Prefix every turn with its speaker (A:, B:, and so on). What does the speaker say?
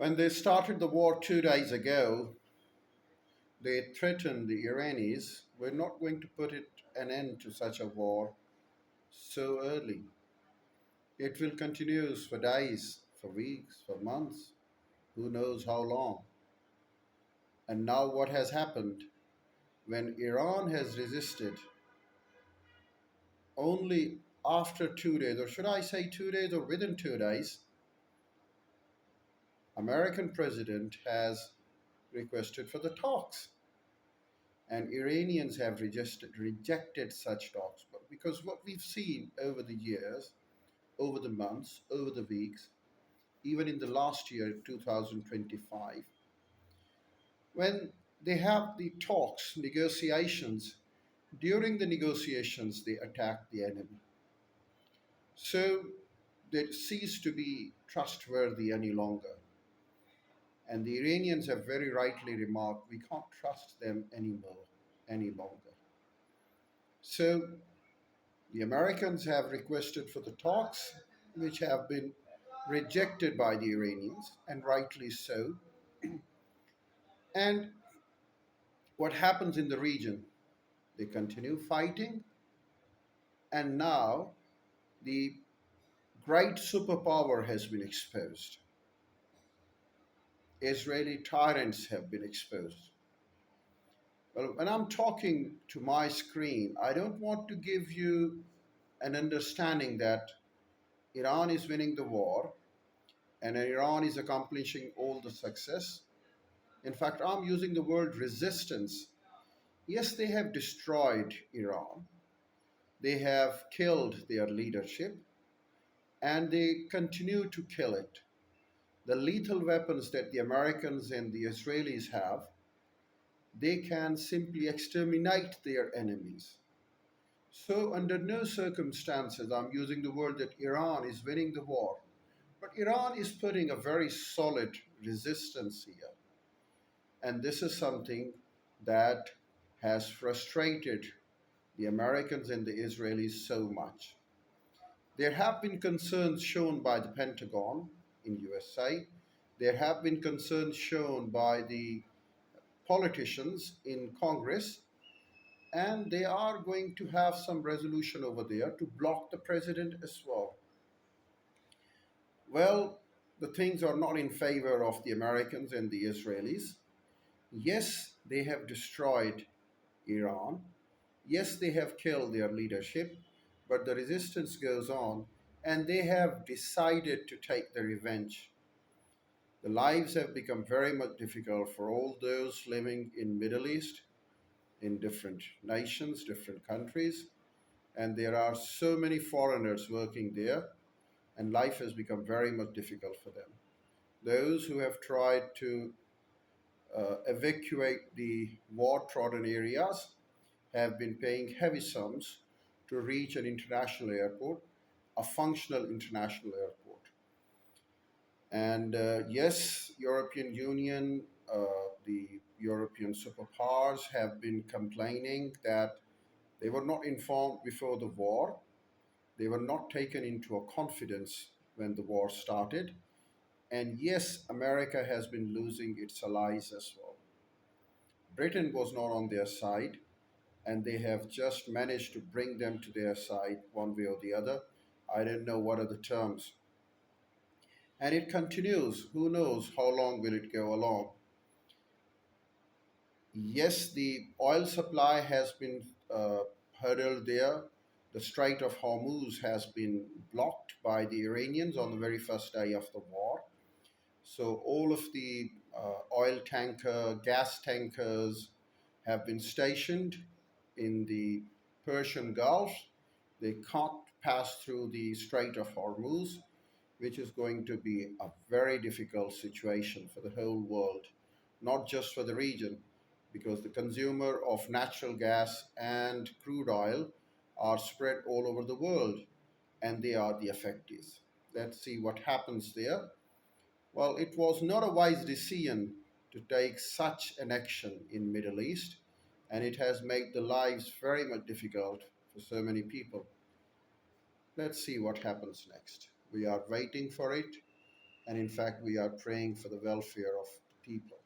A: When they started the war 2 days ago, they threatened the Iranis, we're not going to put an end to such a war so early. It will continue for days, for weeks, for months, who knows how long. And now what has happened? When Iran has resisted, only after 2 days, or should I say 2 days or within 2 days, American president has requested for the talks. And Iranians have rejected such talks. But because what we've seen over the years, over the months, over the weeks, even in the last year, 2025, when they have the talks, negotiations, during the negotiations, they attack the enemy. So they cease to be trustworthy any longer. And the Iranians have very rightly remarked we can't trust them anymore, any longer. So the Americans have requested for the talks, which have been rejected by the Iranians, and rightly so. And what happens in the region? They continue fighting, and now the great superpower has been exposed. Israeli tyrants have been exposed. Well, when I'm talking to my screen, I don't want to give you an understanding that Iran is winning the war and Iran is accomplishing all the success. In fact, I'm using the word resistance. Yes, they have destroyed Iran, they have killed their leadership, and they continue to kill it. The lethal weapons that the Americans and the Israelis have, they can simply exterminate their enemies. So, under no circumstances, I'm using the word that Iran is winning the war. But Iran is putting a very solid resistance here. And this is something that has frustrated the Americans and the Israelis so much. There have been concerns shown by the Pentagon in USA. There have been concerns shown by the politicians in Congress, and they are going to have some resolution over there to block the president as well. Well, the things are not in favor of the Americans and the Israelis. Yes, they have destroyed Iran. Yes, they have killed their leadership, but the resistance goes on, and they have decided to take the revenge. The lives have become very much difficult for all those living in Middle East, in different nations, different countries, and there are so many foreigners working there, and life has become very much difficult for them. Those who have tried to evacuate the war trodden areas have been paying heavy sums to reach an international airport, a functional international airport. And yes, European Union, the European superpowers have been complaining that they were not informed before the war. They were not taken into a confidence when the war started. And yes, America has been losing its allies as well. Britain was not on their side, and they have just managed to bring them to their side one way or the other. I don't know what are the terms. And it continues. Who knows how long will it go along? Yes, the oil supply has been hurdled there. The Strait of Hormuz has been blocked by the Iranians on the very first day of the war. So all of the oil tanker, gas tankers have been stationed in the Persian Gulf. They can't pass through the Strait of Hormuz, which is going to be a very difficult situation for the whole world, not just for the region, because the consumer of natural gas and crude oil are spread all over the world, and they are the affectees. Let's see what happens there. Well, it was not a wise decision to take such an action in Middle East, and it has made the lives very much difficult for so many people. Let's see what happens next. We are waiting for it. And in fact, we are praying for the welfare of the people.